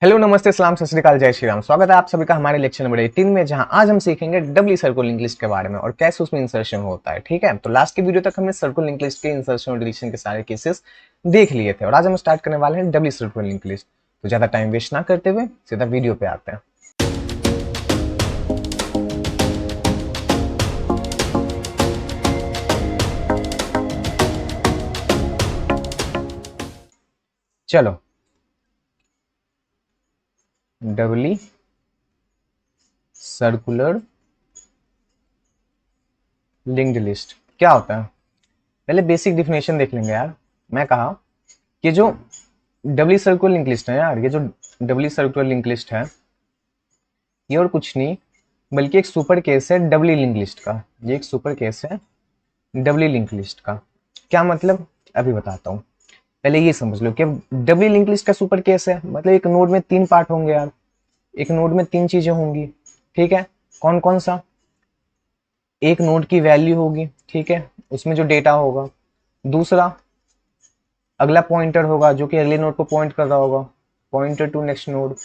Hello नमस्ते सलाम सत श्री अकाल जय श्री राम। स्वागत है आप सभी का हमारे लेक्चर नंबर 18 में, जहां आज हम सीखेंगे डबली सर्कुलर लिंक लिस्ट के बारे में और कैसे उसमें इंसर्शन होता है। ठीक है, तो लास्ट की वीडियो तक हमने सर्कुलर लिंक लिस्ट के इंसर्शन और डिलीशन के सारे केसेस देख लिए थे और आज हम स्टार्ट करने वाले हैं डबली सर्कुलर लिंक लिस्ट। तो ज्यादा टाइम वेस्ट ना करते हुए सीधा वीडियो पे आते हैं। चलो, डबली सर्कुलर लिंक्ड लिस्ट क्या होता है, पहले बेसिक डिफिनेशन देख लेंगे यार। मैं कहा कि जो डबली सर्कुलर लिंक लिस्ट है यार, ये जो डबली सर्कुलर लिंक लिस्ट है ये और कुछ नहीं बल्कि एक सुपर केस है डबली लिंक लिस्ट का। ये एक सुपर केस है डबली लिंक लिस्ट का। क्या मतलब, अभी बताता हूँ। पहले ये समझ लो कि डबली लिंक लिस्ट का सुपर केस है मतलब एक नोड में तीन पार्ट होंगे यार, एक नोड में तीन चीजें होंगी। ठीक है, कौन कौन सा? एक नोड की वैल्यू होगी, ठीक है, उसमें जो डेटा होगा। दूसरा, अगला पॉइंटर होगा जो कि अगले नोड को पॉइंट कर रहा होगा, पॉइंटर टू नेक्स्ट नोड।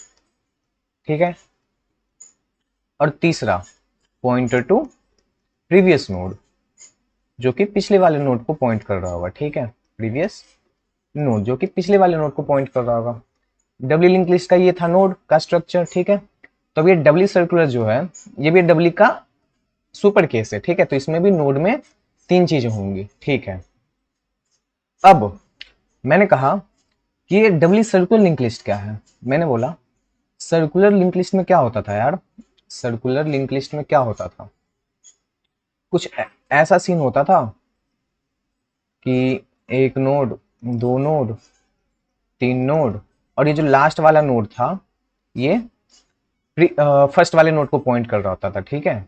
ठीक है, और तीसरा, पॉइंटर टू प्रीवियस नोड जो कि पिछले वाले नोड को पॉइंट कर रहा होगा। ठीक है, प्रीवियस नोड जो कि पिछले वाले नोड को पॉइंट कर रहा होगा। डबली लिंक लिस्ट का ये था नोड का स्ट्रक्चर। ठीक है, तो अब ये डबली सर्कुलर जो है ये भी डबली का सुपर केस है। ठीक है, तो इसमें भी नोड में तीन चीजें होंगी। ठीक है, अब मैंने कहा कि ये डबली सर्कुलर लिंक लिस्ट क्या है। मैंने बोला सर्कुलर लिंक लिस्ट में क्या होता था यार, सर्कुलर लिंक लिस्ट में क्या होता था, कुछ ऐसा सीन होता था कि एक नोड, दो नोड, तीन नोड, और ये जो लास्ट वाला नोड था ये फर्स्ट वाले नोड को पॉइंट कर रहा होता था। ठीक है,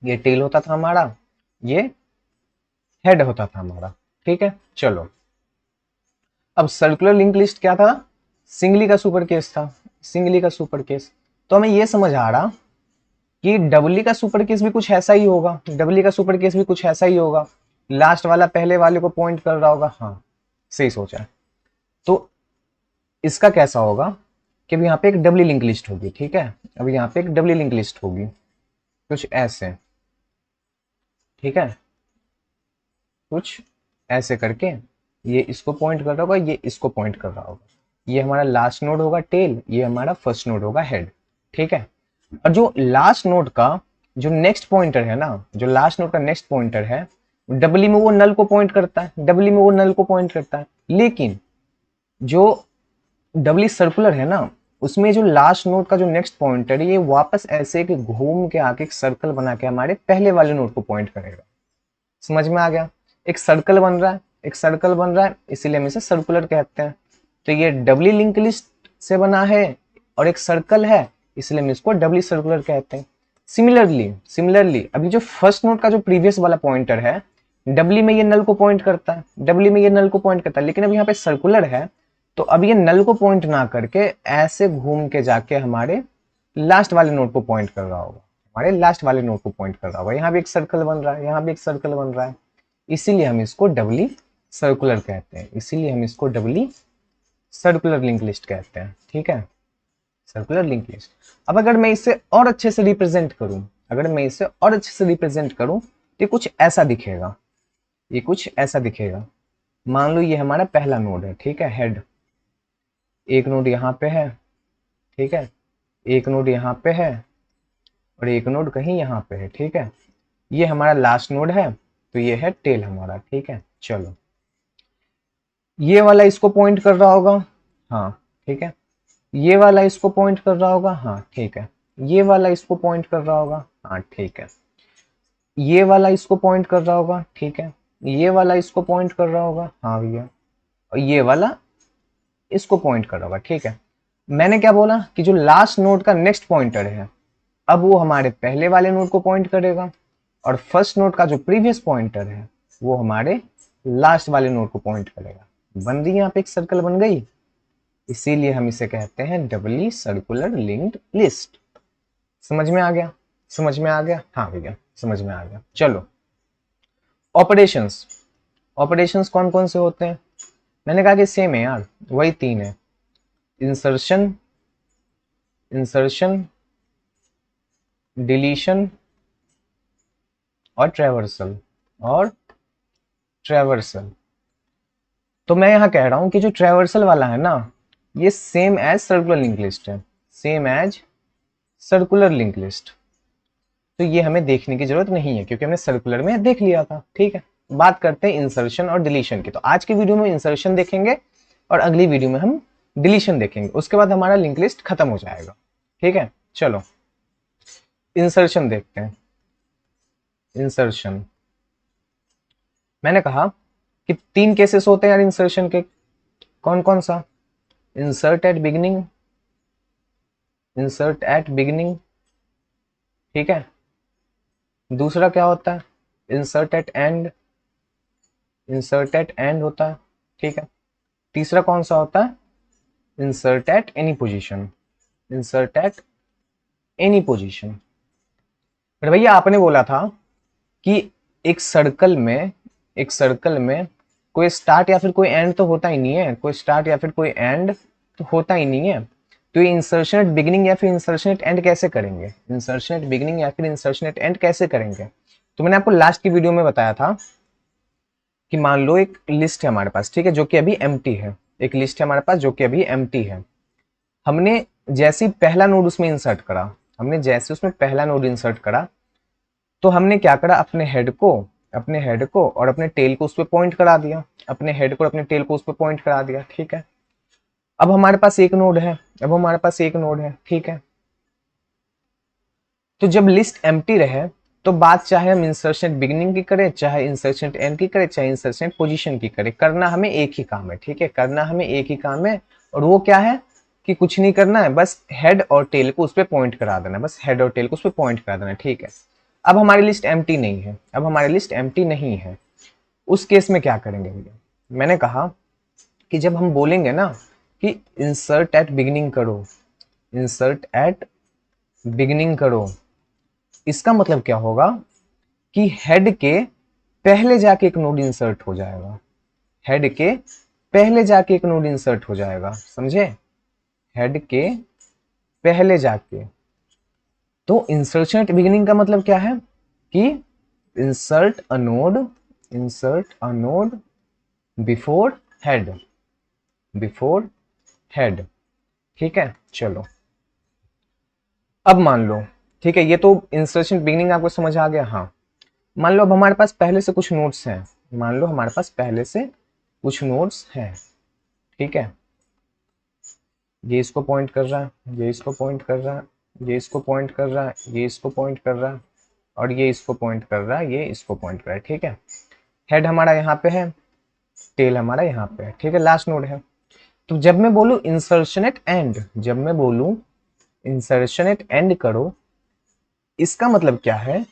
ये टेल होता था हमारा, ये हेड होता था हमारा। ठीक है, चलो, अब सर्कुलर लिंक लिस्ट क्या था, सिंगली का सुपर केस था, सिंगली का सुपर केस। तो हमें ये समझ आ रहा कि डबली का सुपर केस भी कुछ ऐसा ही होगा, डबली का सुपर केस भी कुछ ऐसा ही होगा, लास्ट वाला पहले वाले को पॉइंट कर रहा होगा। हाँ, सही सोचा। तो इसका कैसा होगा कि अब यहाँ पे एक डबली लिंक लिस्ट होगी। ठीक है, अब यहाँ पे एक डबली लिंक लिस्ट होगी कुछ ऐसे। ठीक है, कुछ ऐसे करके ये इसको पॉइंट कर रहा होगा, ये इसको पॉइंट कर रहा होगा। ये हमारा लास्ट नोड होगा टेल, ये हमारा फर्स्ट नोड होगा हेड। ठीक है, और जो लास्ट नोड का जो नेक्स्ट पॉइंटर है ना, जो लास्ट नोड का नेक्स्ट पॉइंटर है, डबली में वो नल को पॉइंट करता है, डबली में वो नल को पॉइंट करता है। लेकिन जो डबली सर्कुलर है ना, उसमें जो लास्ट नोड का जो नेक्स्ट पॉइंटर है ये वापस ऐसे कि घूम के आके एक सर्कल बना के हमारे पहले वाले नोड को पॉइंट करेगा। समझ में आ गया? एक सर्कल बन रहा है, एक सर्कल बन रहा है, इसीलिए हम इसे सर्कुलर कहते हैं। तो ये डबली लिंक लिस्ट से बना है और एक सर्कल है, इसलिए हम इसको डबली सर्कुलर कहते हैं। सिमिलरली अभी जो फर्स्ट नोड का जो प्रीवियस वाला पॉइंटर है, डबली में ये नल को पॉइंट करता है, डबली में ये नल को पॉइंट करता है, लेकिन अब यहाँ पे सर्कुलर है तो अब ये नल को पॉइंट ना करके ऐसे घूम के जाके हमारे लास्ट वाले नोड को पॉइंट कर रहा होगा, हमारे लास्ट वाले नोड को पॉइंट कर रहा होगा। यहाँ भी एक सर्कल बन रहा है, यहाँ भी एक सर्कल बन रहा है, इसीलिए हम इसको डबली सर्कुलर कहते हैं, इसीलिए हम इसको डबली सर्कुलर लिंक लिस्ट कहते हैं। ठीक है, सर्कुलर लिंक लिस्ट। अब अगर मैं इसे और अच्छे से रिप्रेजेंट करूं, अगर मैं इसे और अच्छे से रिप्रेजेंट करूं तो ये कुछ ऐसा दिखेगा, ये कुछ ऐसा दिखेगा। मान लो ये हमारा पहला नोड है, ठीक है, हेड। एक नोड यहाँ पे है, ठीक है, एक नोड यहाँ पे है और एक नोड कहीं यहाँ पे है। ठीक है, ये हमारा लास्ट नोड है तो ये है टेल हमारा। ठीक है, चलो, ये वाला इसको पॉइंट कर रहा होगा। हाँ, ठीक है, ये वाला इसको पॉइंट कर रहा होगा। हाँ, ठीक है, ये वाला इसको पॉइंट कर रहा होगा। हाँ, ठीक है, ये वाला इसको पॉइंट कर रहा होगा। ठीक है, ये वाला इसको पॉइंट कर रहा होगा। हाँ भैया, और ये वाला इसको पॉइंट कर रहा होगा। ठीक है, मैंने क्या बोला कि जो लास्ट नोड का नेक्स्ट पॉइंटर है अब वो हमारे पहले वाले नोड को पॉइंट करेगा और फर्स्ट नोड का जो प्रीवियस पॉइंटर है वो हमारे लास्ट वाले नोड को पॉइंट करेगा। बन रही यहाँ पे एक सर्कल बन गई, इसीलिए हम इसे कहते हैं डबली सर्कुलर लिंक्ड लिस्ट। समझ में आ गया? समझ में आ गया? हाँ भैया, समझ में आ गया। चलो, ऑपरेशंस, ऑपरेशंस कौन कौन से होते हैं? मैंने कहा कि सेम है यार, वही तीन है, इंसर्शन, इंसर्शन, डिलीशन और ट्रैवर्सल, और ट्रैवर्सल। तो मैं यहाँ कह रहा हूं कि जो ट्रैवर्सल वाला है ना, ये same as circular link list है, same as circular link list. तो ये हमें देखने की जरूरत नहीं है क्योंकि हमने सर्कुलर में देख लिया था। ठीक है, बात करते हैं इंसर्शन और डिलीशन की। तो आज की वीडियो में इंसर्शन देखेंगे और अगली वीडियो में हम डिलीशन देखेंगे, उसके बाद हमारा लिंक लिस्ट खत्म हो जाएगा। ठीक है, चलो इंसर्शन देखते हैं। इंसर्शन, मैंने कहा कि 3 केसेस होते हैं यार इंसर्शन के। कौन कौन सा? Insert at beginning, insert at beginning, ठीक है। दूसरा क्या होता है? Insert at end, insert at end होता है, ठीक है। तीसरा कौन सा होता है? Insert at any position, insert at any position. पर भैया आपने बोला था कि एक सर्कल में, एक सर्कल में कोई स्टार्ट या फिर कोई एंड तो होता ही नहीं है, कोई स्टार्ट या फिर कोई एंड तो होता ही नहीं है। तो ये इंसर्शन एट बिगिनिंग या फिर इंसर्शन एट एंड कैसे करेंगे? इंसर्शन एट बिगिनिंग या फिर इंसर्शन एट एंड कैसे करेंगे? तो मैंने आपको लास्ट की वीडियो में बताया था कि मान लो एक लिस्ट है हमारे पास, ठीक है, जो कि अभी एम्प्टी है। एक लिस्ट है हमारे पास जो कि अभी एम्प्टी है। हमने जैसे ही पहला नोड उसमें इंसर्ट करा, हमने जैसे उसमें पहला नोड इंसर्ट करा, तो हमने क्या करा? अपने हेड को, अपने हेड को और अपने टेल को उस पर पॉइंट करा दिया, अपने हेड को और अपने टेल को उस पर पॉइंट करा दिया, ठीक है। अब हमारे पास एक नोड है, अब हमारे पास एक नोड है, ठीक है। तो जब लिस्ट एम्प्टी रहे तो बात चाहे हम इंसर्शन बिगिनिंग की करें, चाहे इंसर्शन एंड की करें, चाहे इंसर्शन पोजीशन की करें, करना हमें एक ही काम है, ठीक है। करना हमें एक ही काम है, और वो क्या है कि कुछ नहीं करना है, बस हेड और टेल को उस पर पॉइंट करा देना, बस हेड और टेल को उस पर पॉइंट करा देना, ठीक है। अब हमारी लिस्ट एम्प्टी नहीं है, अब हमारी लिस्ट एम्प्टी नहीं है। उस केस में क्या करेंगे भैया? मैंने कहा कि जब हम बोलेंगे ना कि इंसर्ट एट बिगिनिंग करो, इंसर्ट एट बिगिनिंग करो, इसका मतलब क्या होगा कि हेड के पहले जाके एक नोड इंसर्ट हो जाएगा, हेड के पहले जाके एक नोड इंसर्ट हो जाएगा, समझे? हेड के पहले जाके। तो इंसर्शन एट बिगिनिंग का मतलब क्या है कि insert a node, insert a node before head, before head, ठीक है। चलो अब मान लो, ठीक है, ये तो इंसर्शन बिगिनिंग आपको समझ आ गया। हाँ, मान लो अब हमारे पास पहले से कुछ नोड्स हैं, मान लो हमारे पास पहले से कुछ नोड्स हैं, ठीक है। ये इसको पॉइंट कर रहा है, ये इसको पॉइंट कर रहा है, ये इसको पॉइंट कर रहा है, ये इसको पॉइंट कर रहा है, और ये इसको पॉइंट कर रहा है, ये इसको पॉइंट कर रहा है, ठीक है। हेड हमारा यहाँ पे है, टेल हमारा यहाँ पे है, ठीक है, लास्ट नोड है। तो जब मैं बोलूँ इंसर्शन एट एंड, जब मैं बोलूँ इंसर्शन एट एंड करो, इसका मतलब क्या है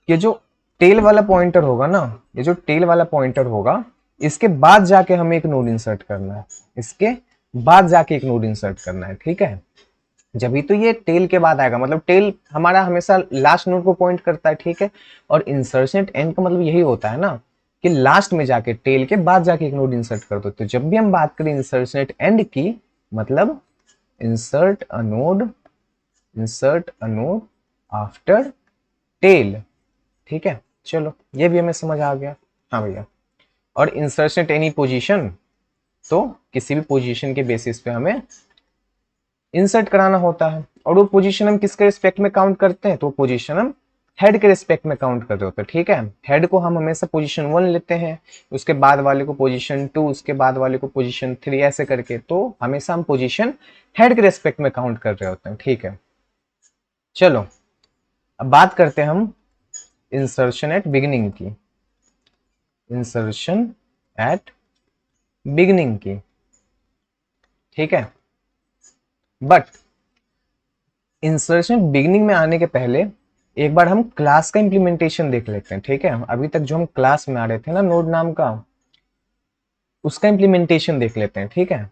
कि जो टेल वाला पॉइंटर होगा ना, ये जो टेल वाला पॉइंटर होगा, इसके बाद जाके हमें एक नोड इंसर्ट करना है, इसके बाद जाके एक नोड इंसर्ट करना है, ठीक है। जब भी तो ये टेल के बाद आएगा, मतलब टेल हमारा हमेशा लास्ट नोड को पॉइंट करता है, ठीक है। और इंसर्शन एट एंड का मतलब यही होता है ना कि लास्ट में जाके टेल के बाद जाके एक नोड इंसर्ट कर दो। तो जब भी हम बात करें इंसर्शन एट एंड की, मतलब insert a node, insert a node after tail, ठीक है। चलो ये भी हमें समझ आ गया। हाँ भैया, और इंसर्शन एट एनी पोजीशन, तो किसी भी पोजीशन के बेसिस पे हमें इंसर्ट कराना होता है, और वो पोजीशन हम किसके रिस्पेक्ट में काउंट करते हैं? तो वो पोजीशन हम हेड के रिस्पेक्ट में काउंट करते होते हैं, ठीक है। हेड को हम हमेशा पोजीशन 1 लेते हैं, उसके बाद वाले को पोजीशन 2, उसके बाद वाले को पोजीशन 3, ऐसे करके। तो हमेशा हम पोजीशन हेड के रिस्पेक्ट में काउंट कर रहे होते हैं, ठीक है। चलो अब बात करते हैं हम इंसर्शन एट बिगिनिंग की, इंसर्शन एट बिगिनिंग की, ठीक है। बट इंसर्शन बिगिनिंग में आने के पहले एक बार हम क्लास का इंप्लीमेंटेशन देख लेते हैं, ठीक है। अभी तक जो हम क्लास में आ रहे थे ना नोड नाम का, उसका इंप्लीमेंटेशन देख लेते हैं, ठीक है।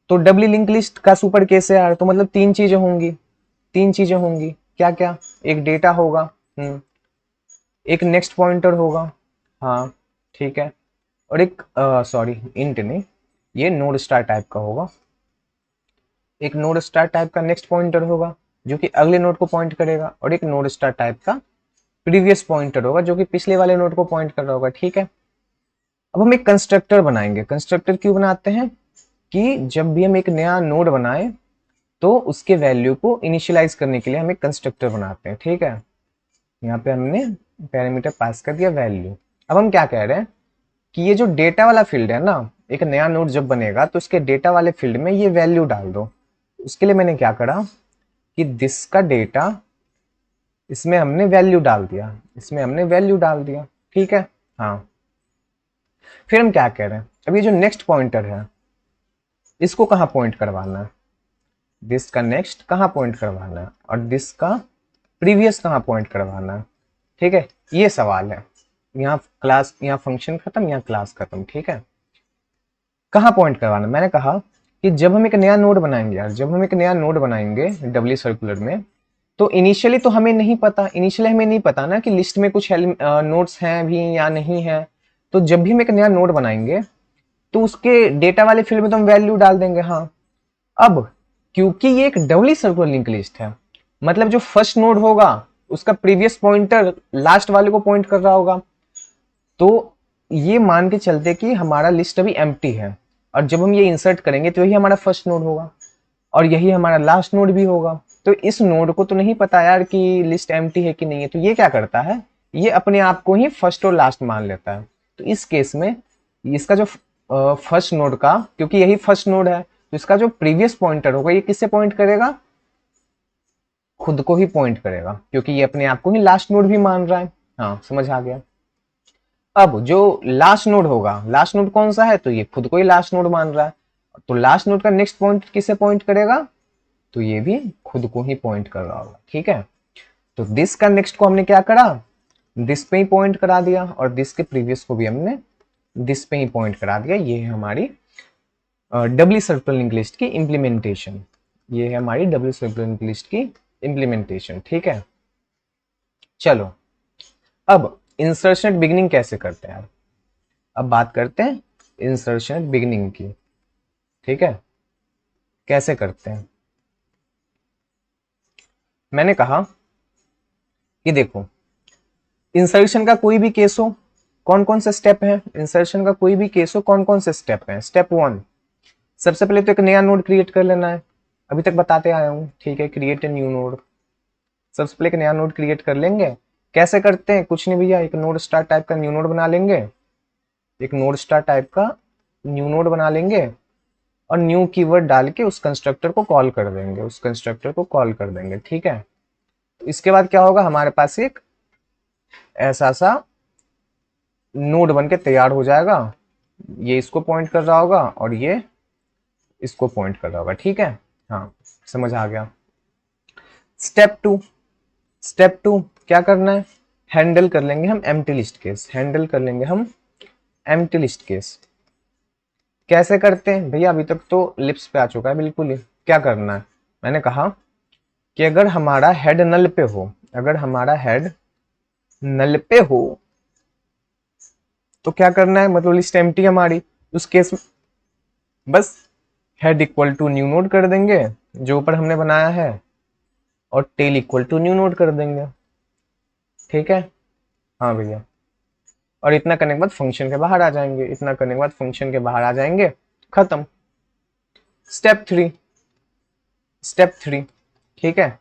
तो डब्ली लिंक लिस्ट का सुपर केस है यार, तो मतलब 3 चीजें होंगी, 3 चीजें होंगी। क्या क्या? एक डेटा होगा, एक नेक्स्ट पॉइंटर होगा, हाँ ठीक है, और एक सॉरी इंट नहीं, ये नोड स्टार टाइप का होगा, एक नोड स्टार टाइप का नेक्स्ट पॉइंटर होगा जो कि अगले नोड को पॉइंट करेगा, और एक नोड स्टार टाइप का प्रीवियस पॉइंटर होगा जो कि पिछले वाले नोड को पॉइंट कर रहा होगा। ठीक है, अब हम एक कंस्ट्रक्टर बनाएंगे। कंस्ट्रक्टर क्यों बनाते हैं कि जब भी हम एक नया नोड बनाए तो उसके वैल्यू को इनिशियलाइज करने के लिए हम एक कंस्ट्रक्टर बनाते हैं। ठीक है, यहाँ पे हमने पैरामीटर पास कर दिया वैल्यू। अब हम क्या कह रहे हैं कि ये जो डेटा वाला फील्ड है ना, एक नया नोड जब बनेगा तो उसके डेटा वाले फील्ड में ये वैल्यू डाल दो। उसके लिए मैंने क्या करा कि दिस का डेटा, इसमें हमने वैल्यू डाल दिया, इसमें हमने वैल्यू डाल दिया। ठीक है, हाँ। फिर हम क्या कह रहे हैं, अब ये जो नेक्स्ट पॉइंटर है इसको कहाँ पॉइंट करवाना है, दिस का नेक्स्ट कहाँ पॉइंट करवाना है, और दिस का प्रीवियस कहाँ पॉइंट करवाना है। ठीक है, ये सवाल है। यहाँ क्लास, यहाँ फंक्शन खत्म, यहाँ क्लास खत्म। ठीक है, कहाँ पॉइंट करवाना, मैंने कहा कि जब हम एक नया नोड बनाएंगे यार, जब हम एक नया नोड बनाएंगे डब्ल्यू सर्कुलर में, तो इनिशियली तो हमें नहीं पता, इनिशियली हमें नहीं पता ना कि लिस्ट में कुछ नोड्स हैं भी या नहीं है। तो जब भी हम एक नया नोड बनाएंगे तो उसके डेटा वाले फील्ड में तो हम वैल्यू डाल देंगे। हाँ, अब क्योंकि ये एक डबली सर्कुलर लिंक लिस्ट है, मतलब जो फर्स्ट नोड होगा उसका प्रीवियस पॉइंटर लास्ट वाले को पॉइंट कर रहा होगा, तो ये मान के चलते कि हमारा लिस्ट अभी एम्प्टी है, और जब हम ये इंसर्ट करेंगे तो यही हमारा फर्स्ट नोड होगा और यही हमारा लास्ट नोड भी होगा। तो इस नोड को तो नहीं पता यार कि लिस्ट एम्प्टी है कि नहीं है, तो ये क्या करता है, ये अपने आप को ही फर्स्ट और लास्ट मान लेता है। तो इस केस में इसका जो फर्स्ट नोड का, क्योंकि यही फर्स्ट नोड है, तो इसका जो प्रीवियस पॉइंटर होगा ये किससे पॉइंट करेगा, खुद को ही पॉइंट करेगा, क्योंकि ये अपने आप को ही लास्ट नोड भी मान रहा है। हाँ, समझ आ गया। अब जो लास्ट नोड होगा, लास्ट नोड कौन सा है, तो ये खुद को ही लास्ट नोड मान रहा है, तो लास्ट नोड का नेक्स्ट पॉइंट किसे पॉइंट करेगा, तो ये भी खुद को ही पॉइंट कर रहा होगा। ठीक है, तो दिस का नेक्स्ट को हमने क्या करा, दिस पे ही पॉइंट करा दिया, और दिस के प्रीवियस को भी हमने दिस पे ही पॉइंट करा दिया। ये है हमारी डबली सर्कुलर लिंक लिस्ट की इंप्लीमेंटेशन, ये है हमारी डबली सर्कुलर लिंक लिस्ट की इंप्लीमेंटेशन। ठीक है, चलो अब इंसर्शन एट बिगिनिंग कैसे करते हैं, अब बात करते हैं इंसर्शन एट बिगिनिंग की। ठीक है, कैसे करते हैं, मैंने कहा कि देखो इंसर्शन का कोई भी केस हो, कौन कौन से स्टेप है, इंसर्शन का कोई भी केस हो कौन कौन से स्टेप है। स्टेप 1, सबसे पहले तो एक नया नोड क्रिएट कर लेना है, अभी तक बताते आया हूं। ठीक है, क्रिएट ए न्यू नोड, सबसे पहले एक नया नोड क्रिएट कर लेंगे। कैसे करते हैं, कुछ नहीं भैया, एक नोड स्टार टाइप का न्यू नोड बना लेंगे, एक नोड स्टार टाइप का न्यू नोड बना लेंगे, और न्यू कीवर्ड डाल के उस कंस्ट्रक्टर को कॉल कर देंगे, उस कंस्ट्रक्टर को कॉल कर देंगे। ठीक है, तो इसके बाद क्या होगा, हमारे पास एक ऐसा सा नोड बन के तैयार हो जाएगा, ये इसको पॉइंट कर रहा होगा और ये इसको पॉइंट कर रहा होगा। ठीक है, हाँ, समझ आ गया। स्टेप 2, स्टेप 2 क्या करना है, हैंडल कर लेंगे हम एम्प्टी लिस्ट केस, हैंडल कर लेंगे हम एम्प्टी लिस्ट केस। कैसे करते हैं भैया, अभी तक तो लिप्स पे आ चुका है बिल्कुल ही। क्या करना है, मैंने कहा कि अगर हमारा हेड नल पे हो, अगर हमारा हेड नल पे हो तो क्या करना है, मतलब लिस्ट एम्प्टी हमारी, उस केस में बस head equal to new node कर देंगे जो ऊपर हमने बनाया है, और tail equal to new node कर देंगे। ठीक है, हाँ भैया, और इतना करने के बाद फंक्शन के बाहर आ जाएंगे, इतना करने के बाद फंक्शन के बाहर आ जाएंगे, खत्म। स्टेप 3, स्टेप 3, ठीक है,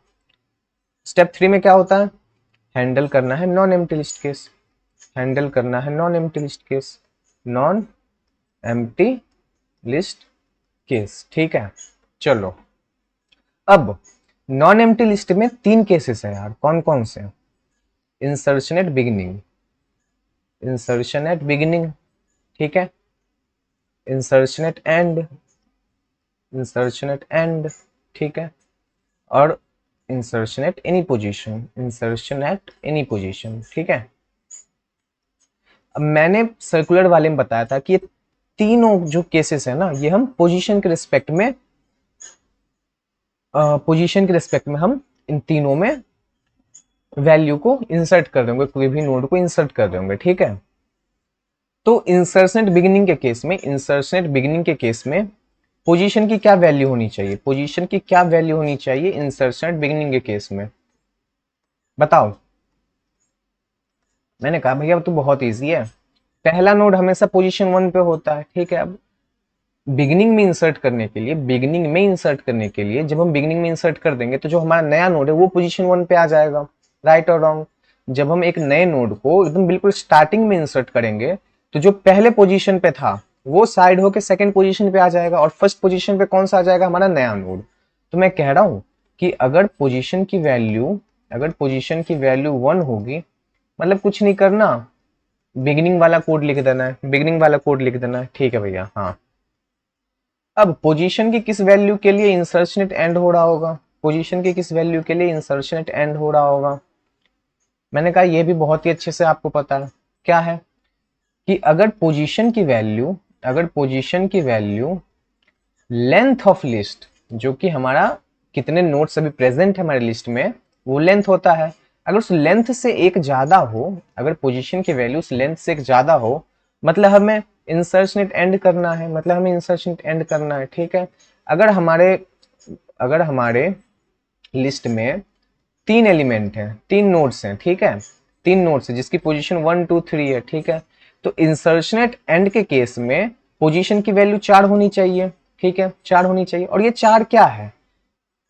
स्टेप 3 में क्या होता है, हैंडल करना है non empty list case, handle करना है non empty list case, non empty list case. ठीक है, चलो अब नॉन एम्प्टी लिस्ट में 3 केसेस है यार, कौन कौन से, insertion at beginning, insertion at beginning, ठीक है, insertion at end, insertion at end, ठीक है, और insertion at any position, insertion at any position. ठीक है, अब मैंने सर्कुलर वाले में बताया था कि ये तीनों जो केसेस है ना, ये हम पोजीशन के रिस्पेक्ट में, पोजीशन के रिस्पेक्ट में हम इन तीनों में वैल्यू को इंसर्ट कर देंगे, कोई भी नोड को इंसर्ट कर देंगे। ठीक है, तो इंसर्शन एट बिगिनिंग के केस में, इंसर्शन एट बिगिनिंग के केस में पोजीशन की क्या वैल्यू होनी चाहिए, पोजीशन की क्या वैल्यू होनी चाहिए इंसर्शन एट बिगिनिंग के केस में, बताओ। मैंने कहा भैया तो बहुत इजी है, पहला नोड हमेशा पोजीशन 1 पे होता है, ठीक है। अब बिगिनिंग में इंसर्ट करने के लिए, बिगिनिंग में इंसर्ट करने के लिए जब हम बिगिनिंग में इंसर्ट कर देंगे तो जो हमारा नया नोड है वो पोजीशन 1 पे आ जाएगा, राइट और रॉन्ग। जब हम एक नए नोड को एकदम बिल्कुल स्टार्टिंग में इंसर्ट करेंगे तो जो पहले पोजीशन पे था वो साइड होके सेकंड पोजीशन पे आ जाएगा और फर्स्ट पोजीशन पे कौन सा आ जाएगा, हमारा नया नोड। तो मैं कह रहा हूं कि अगर पोजीशन की वैल्यू, अगर पोजीशन की वैल्यू 1 होगी, मतलब कुछ नहीं करना, बिगिनिंग वाला कोड लिख देना है, बिगिनिंग वाला कोड लिख देना है, ठीक है भैया। हाँ, अब पोजीशन की किस वैल्यू के लिए इंसर्शन एट एंड हो रहा होगा, पोजीशन की किस वैल्यू के लिए इंसर्शन एट एंड हो रहा होगा, मैंने कहा ये भी बहुत ही अच्छे से आपको पता है। क्या है कि अगर पोजीशन की वैल्यू, अगर पोजीशन की वैल्यू लेंथ ऑफ लिस्ट, जो कि हमारा कितने नोड्स अभी प्रेजेंट है हमारे लिस्ट में, वो लेंथ होता है। अगर उस लेंथ से एक ज्यादा हो, अगर पोजीशन की वैल्यू उस लेंथ से एक ज्यादा हो, मतलब हमें इंसर्शन एट एंड करना है, मतलब हमें इंसर्शन एट एंड करना है, ठीक है। अगर हमारे, अगर हमारे लिस्ट में 3 एलिमेंट हैं, 3 नोड्स हैं, ठीक है, 3 नोड्स है जिसकी पोजीशन 1 2 3 है, ठीक है। तो इंसर्शन एट एंड के केस में पोजीशन की वैल्यू 4 होनी चाहिए, ठीक है, 4 होनी चाहिए। और ये 4 क्या है,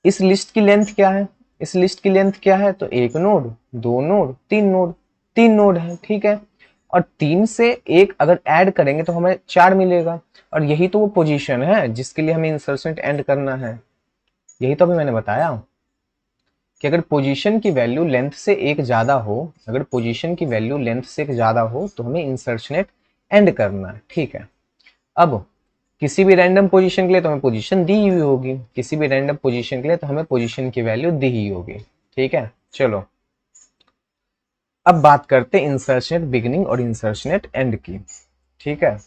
इस लिस्ट की लेंथ क्या है, इस लिस्ट की लेंथ क्या है, तो एक नोड, दो नोड, तीन नोड, 3 नोड है, ठीक है। और 3 से एक अगर ऐड करेंगे तो हमें 4 मिलेगा, और यही तो वो पोजीशन है जिसके लिए हमें इंसर्शन एंड करना है। यही तो अभी मैंने बताया कि अगर पोजीशन की वैल्यू लेंथ से एक ज्यादा हो, अगर पोजीशन की वैल्यू लेंथ से एक ज्यादा हो तो हमें इंसर्शन एंड करना है, ठीक है। अब किसी भी रैंडम पोजीशन के लिए तो हमें पोजीशन दी हुई होगी, किसी भी रैंडम पोजीशन के लिए तो हमें पोजीशन की वैल्यू दी ही होगी, ठीक है। चलो अब बात करते हैं इंसर्शन एट बिगिनिंग और इंसर्शन एट एंड की, ठीक है।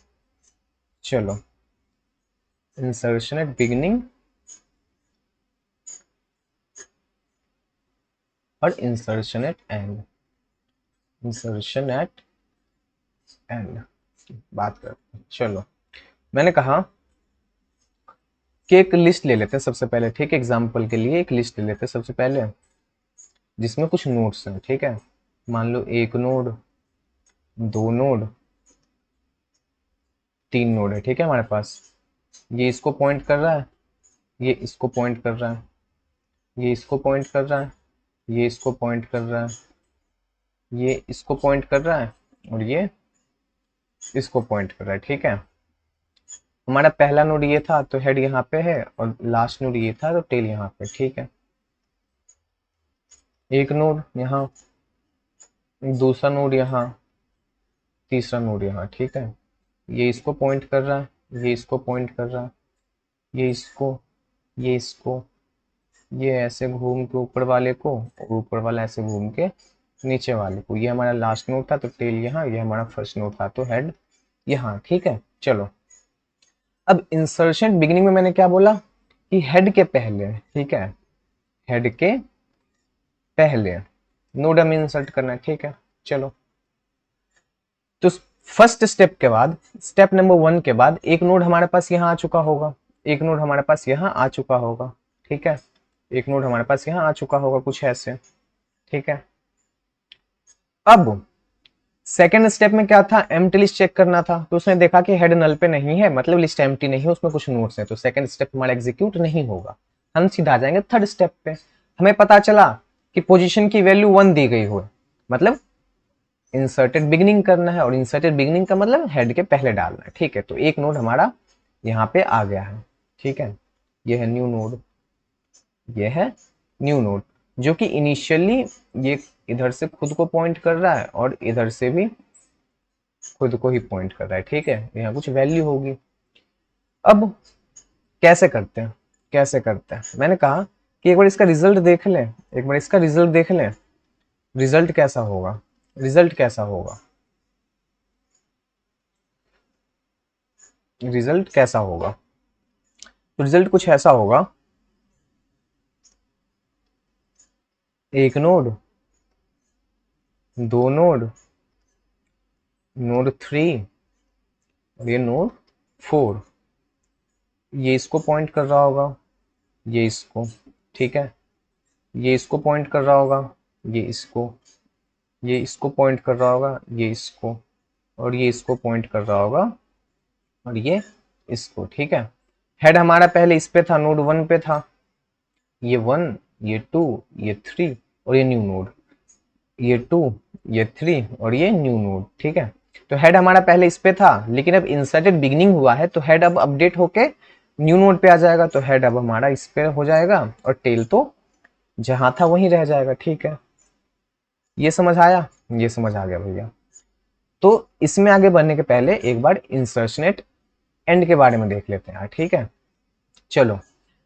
चलो इंसर्शन एट बिगिनिंग और insertion at end, insertion at end बात करते हैं। चलो मैंने कहा कि एक लिस्ट ले लेते हैं सबसे पहले, ठीक है, एग्जाम्पल के लिए एक लिस्ट ले लेते हैं सबसे पहले जिसमें कुछ नोड्स हैं, ठीक है। मान लो एक नोड, दो नोड, 3 नोड है, ठीक है हमारे पास। ये इसको पॉइंट कर रहा है, ये इसको पॉइंट कर रहा है, ये इसको पॉइंट कर रहा है, ये इसको पॉइंट कर रहा है, ये इसको पॉइंट कर रहा है, और ये इसको पॉइंट कर रहा है, ठीक है। हमारा पहला नोड ये था तो हेड यहाँ पे है, और लास्ट नोड ये था तो टेल यहाँ पे, ठीक है। एक नोड यहाँ, दूसरा नोड यहाँ, तीसरा नोड यहाँ, ठीक है। ये इसको पॉइंट कर रहा है, ये इसको पॉइंट कर रहा है, ये इसको, ये इसको, ये ऐसे घूम के ऊपर वाले को, और ऊपर वाला ऐसे घूम के नीचे वाले को। ये हमारा लास्ट नोड था तो टेल यहाँ, ये हमारा फर्स्ट नोड था तो हेड यहाँ, ठीक है। चलो अब इंसर्शन बिगिनिंग में मैंने क्या बोला कि हेड के पहले, ठीक है, हेड के पहले नोड हमें इंसर्ट करना है, ठीक है। चलो तो फर्स्ट स्टेप के बाद, स्टेप नंबर 1 के बाद एक नोड हमारे पास यहाँ आ चुका होगा, एक नोड हमारे पास यहाँ आ चुका होगा, ठीक है। एक नोड हमारे पास यहाँ आ चुका होगा कुछ ऐसे, ठीक है। अब सेकेंड स्टेप में क्या था, एम्प्टी लिस्ट चेक करना था, तो उसने देखा कि हेड नल पे नहीं है, मतलब लिस्ट एम्प्टी नहीं है, उसमें कुछ नोड्स हैं, तो सेकेंड स्टेप हमारा एग्जीक्यूट नहीं होगा। हम सीधा आ जाएंगे थर्ड स्टेप पे। हमें पता चला कि पोजीशन की वैल्यू 1 दी गई हो, मतलब इंसर्टेड बिगिनिंग करना है, और इंसर्टेड बिगिनिंग का मतलब हेड के पहले डालना है, ठीक है। तो एक नोड हमारा यहाँ पे आ गया है, ठीक है। ये है न्यू नोड, ये है न्यू नोड, जो कि इनिशियली ये इधर से खुद को पॉइंट कर रहा है और इधर से भी खुद को ही पॉइंट कर रहा है, ठीक है। यहाँ कुछ वैल्यू होगी। अब कैसे करते हैं, कैसे करते हैं, मैंने कहा कि एक बार इसका रिजल्ट देख लें, एक बार इसका रिजल्ट देख लें, रिजल्ट कैसा होगा, रिजल्ट कैसा होगा, रिजल्ट कैसा होगा। तो रिजल्ट कुछ ऐसा होगा, एक नोड, दो नोड, नोड 3, और ये नोड 4, ये इसको पॉइंट कर रहा होगा, ये इसको, ठीक है, ये इसको पॉइंट कर रहा होगा, ये इसको, ये इसको पॉइंट कर रहा होगा, ये इसको, और ये इसको पॉइंट कर रहा होगा, और ये इसको, ठीक है। हेड हमारा पहले इस पे था, नोड 1 पे था, ये 1, ये 2, ये 3 और ये न्यू नोड, ये 2, ये 3 और ये न्यू नोड, ठीक है। तो हेड हमारा पहले इस पे था, लेकिन अब इंसर्टेड बिगनिंग हुआ है तो हेड अब अपडेट होके न्यू नोड पे आ जाएगा, तो हेड अब हमारा इस पे हो जाएगा और टेल तो जहां था वहीं रह जाएगा, ठीक है। ये समझ आया? ये समझ आ गया भैया। तो इसमें आगे बढ़ने के पहले एक बार इंसर्शनेट एंड के बारे में देख लेते हैं, ठीक है। चलो,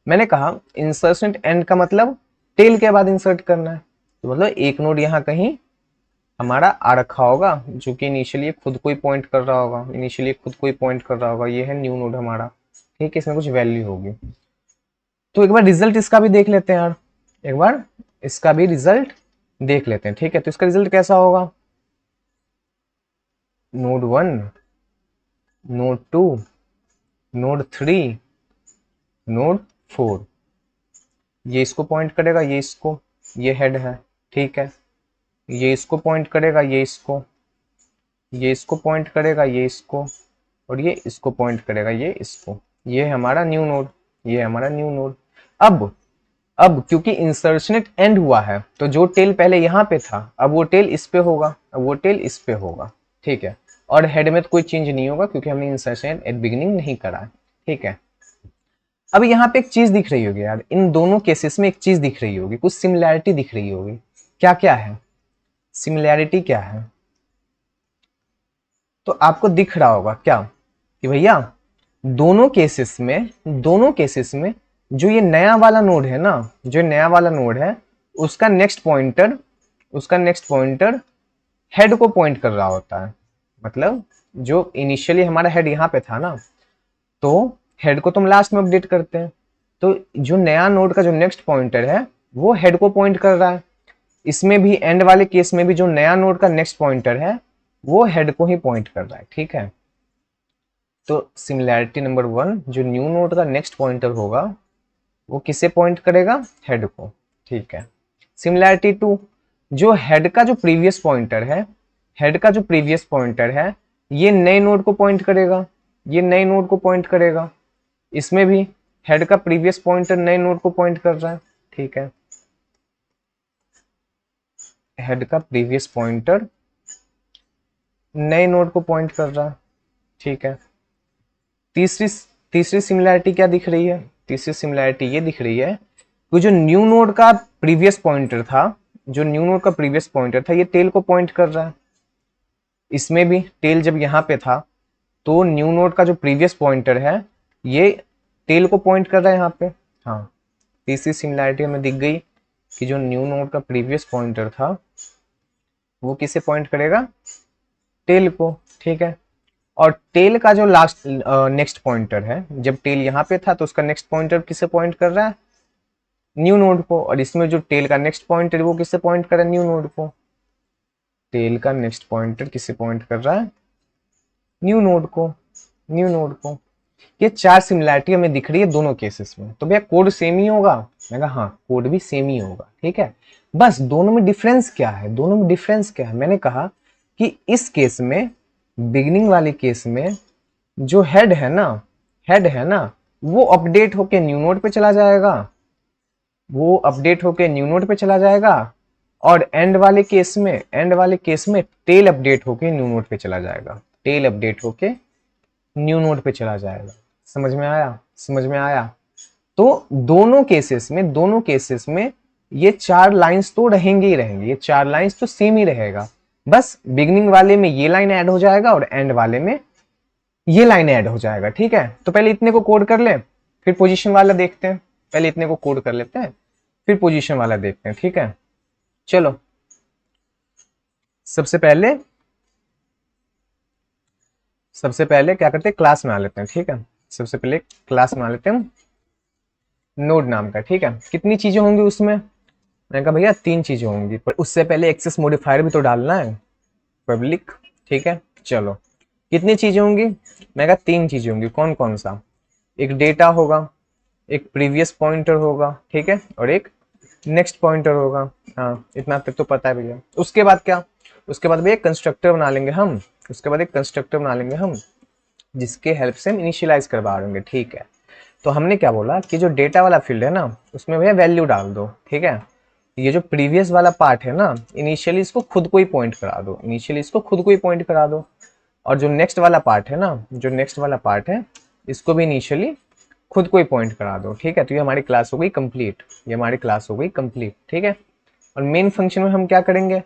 मैंने कहा इंसर्शनेट एंड का मतलब टेल के बाद इंसर्ट करना है, तो मतलब एक नोड यहाँ कहीं हमारा आ रखा होगा जो कि इनिशियली खुद को ही पॉइंट कर रहा होगा, इनिशियली खुद को ही पॉइंट कर रहा होगा, ये है न्यू नोड हमारा, ठीक है। इसमें कुछ वैल्यू होगी, तो एक बार रिजल्ट इसका भी देख लेते हैं यार, एक बार इसका भी रिजल्ट देख लेते हैं, ठीक है। तो इसका रिजल्ट कैसा होगा, नोड 1, नोड 2, नोड 3, नोड 4, ये इसको पॉइंट करेगा, ये इसको, ये हेड है, ठीक है। ये इसको पॉइंट करेगा, ये इसको, ये इसको पॉइंट करेगा, ये इसको, और ये इसको पॉइंट करेगा, ये इसको, ये है हमारा न्यू नोड, ये है हमारा न्यू नोड। अब क्योंकि इंसर्शनेट एंड हुआ है तो जो टेल पहले यहाँ पे था अब वो टेल इस पे होगा, अब वो टेल इस पे होगा, ठीक है। और हेड में तो कोई चेंज नहीं होगा क्योंकि हमने इंसर्शन एट बिगिनिंग नहीं करा है, ठीक है। अब यहाँ पे एक चीज दिख रही होगी यार, इन दोनों केसेस में एक चीज दिख रही होगी, कुछ सिमिलैरिटी दिख रही होगी। क्या क्या है सिमिलैरिटी, क्या है? तो आपको दिख रहा होगा क्या कि भैया दोनों केसेस में जो ये नया वाला नोड है ना, जो नया वाला नोड है उसका नेक्स्ट पॉइंटर हेड को पॉइंट कर रहा होता है। मतलब जो इनिशियली हमारा हेड यहाँ पे था ना, तो हेड को तुम लास्ट में अपडेट करते हैं, तो जो नया नोड का जो नेक्स्ट पॉइंटर है वो हेड को पॉइंट कर रहा है। इसमें भी एंड वाले केस में भी जो नया नोड का नेक्स्ट पॉइंटर है वो हेड को ही पॉइंट कर रहा है, ठीक है। तो सिमिलैरिटी नंबर 1, जो न्यू नोड का नेक्स्ट पॉइंटर होगा वो किसे पॉइंट करेगा, हेड को, ठीक है। सिमिलैरिटी 2, जो हेड का जो प्रीवियस पॉइंटर है, हेड का जो प्रीवियस पॉइंटर है ये नए नोड को पॉइंट करेगा, ये नए नोड को पॉइंट करेगा। इसमें भी हेड का प्रीवियस पॉइंटर नए नोड को पॉइंट कर रहा है, ठीक है। हेड का प्रीवियस पॉइंटर नए नोड को पॉइंट कर रहा है, ठीक है। तीसरी सिमिलैरिटी क्या दिख रही है, तीसरी सिमिलैरिटी ये दिख रही है कि जो न्यू नोड का प्रीवियस पॉइंटर था, जो न्यू नोड का प्रीवियस पॉइंटर था ये टेल को पॉइंट कर रहा है। इसमें भी टेल जब यहाँ पे था तो न्यू नोड का जो प्रीवियस पॉइंटर है ये टेल को पॉइंट कर रहा है यहाँ पे। हाँ, तीसरी सिमिलैरिटी हमें दिख गई कि जो न्यू नोड का प्रीवियस पॉइंटर था वो किसे पॉइंट करेगा, टेल को, ठीक है। और टेल का जो लास्ट नेक्स्ट पॉइंटर है, जब टेल यहाँ पे था तो उसका नेक्स्ट पॉइंटर किसे पॉइंट कर रहा है, न्यू नोड को। और इसमें जो टेल का नेक्स्ट पॉइंटर वो किसे पॉइंट कर रहा है, न्यू नोड को। टेल का नेक्स्ट पॉइंटर किसे पॉइंट कर रहा है, न्यू नोड को, न्यू नोड को। ये 4 सिमिलैरिटी हमें दिख रही है दोनों केसेस में। तो भैया कोड सेम ही होगा, मैं कहा हाँ कोड भी सेम ही होगा, ठीक है। बस दोनों में डिफरेंस क्या है, दोनों में डिफरेंस क्या है, मैंने कहा कि इस केस में, बिगिनिंग वाले केस में जो हेड है ना वो अपडेट होके न्यू नोड पे चला जाएगा, वो अपडेट होके न्यू नोड पे चला जाएगा। और एंड वाले केस में टेल अपडेट होके न्यू नोड पे चला जाएगा, टेल अपडेट होके न्यू नोड पे चला जाएगा। समझ में आया, समझ में आया? तो दोनों केसेस में ये 4 लाइंस तो रहेंगे ही रहेंगे, ये 4 लाइंस तो सेम ही रहेगा। बस बिगनिंग वाले में ये लाइन ऐड हो जाएगा और एंड वाले में ये लाइन ऐड हो जाएगा, ठीक है। तो पहले इतने को कोड कर ले, फिर पोजीशन वाला देखते हैं। पहले इतने को कोड कर लेते हैं, फिर पोजीशन वाला देखते हैं, ठीक है। चलो, सबसे पहले क्या करते हैं, क्लास में आ लेते हैं, ठीक है। सबसे पहले क्लास में आ लेते हैं नोड नाम का, ठीक है। कितनी चीजें होंगी उसमें, मैंने कहा भैया 3 चीजें होंगी, पर उससे पहले एक्सेस मॉडिफायर भी तो डालना है, पब्लिक, ठीक है। चलो, कितनी चीजें होंगी, मैं कहा 3 चीजें होंगी। कौन कौन सा, एक डेटा होगा, एक प्रीवियस पॉइंटर होगा, ठीक है, और एक नेक्स्ट पॉइंटर होगा। हाँ, इतना तक तो पता है भैया। उसके बाद क्या, उसके बाद भैया कंस्ट्रक्टर बना लेंगे हम, उसके बाद एक कंस्ट्रक्टर बना लेंगे हम जिसके हेल्प से हम इनिशियलाइज करवा देंगे, ठीक है। तो हमने क्या बोला कि जो डेटा वाला फील्ड है ना उसमें भैया वैल्यू डाल दो, ठीक है। ये जो प्रीवियस वाला पार्ट है ना, इनिशियली इसको खुद को ही पॉइंट करा दो, इनिशियली इसको खुद को ही पॉइंट करा दो। और जो नेक्स्ट वाला पार्ट है ना, जो नेक्स्ट वाला पार्ट है इसको भी इनिशियली खुद को ही पॉइंट करा दो, ठीक है। तो ये हमारी क्लास हो गई कंप्लीट, ये हमारी क्लास हो गई कंप्लीट, ठीक है। और मेन फंक्शन में हम क्या करेंगे,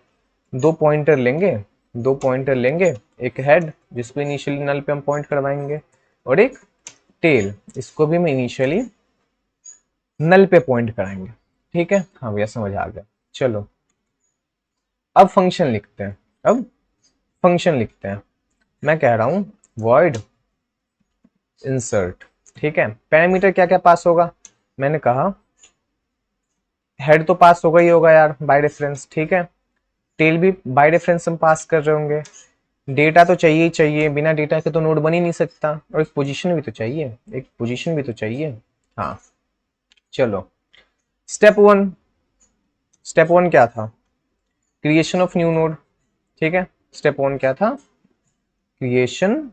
दो पॉइंटर लेंगे, दो पॉइंटर लेंगे, एक हेड जिसको इनिशियली नल पे हम पॉइंट करवाएंगे, और एक टेल, इसको भी हम इनिशियली नल पे पॉइंट कराएंगे, ठीक है। हाँ भैया समझ आ गया। चलो अब फंक्शन लिखते हैं, अब फंक्शन लिखते हैं। मैं कह रहा हूं void insert, ठीक है। पैरामीटर क्या क्या पास होगा, मैंने कहा हेड तो पास होगा ही होगा यार बाय रेफरेंस, ठीक है। टेल भी बाय रेफरेंस हम पास कर रहे होंगे। डेटा तो चाहिए ही चाहिए, बिना डेटा के तो नोड बन ही नहीं सकता। और एक पोजीशन भी तो चाहिए, एक पोजीशन भी तो चाहिए। हाँ चलो, स्टेप वन, स्टेप वन क्या था, क्रिएशन ऑफ न्यू नोड, ठीक है। स्टेप वन क्या था, क्रिएशन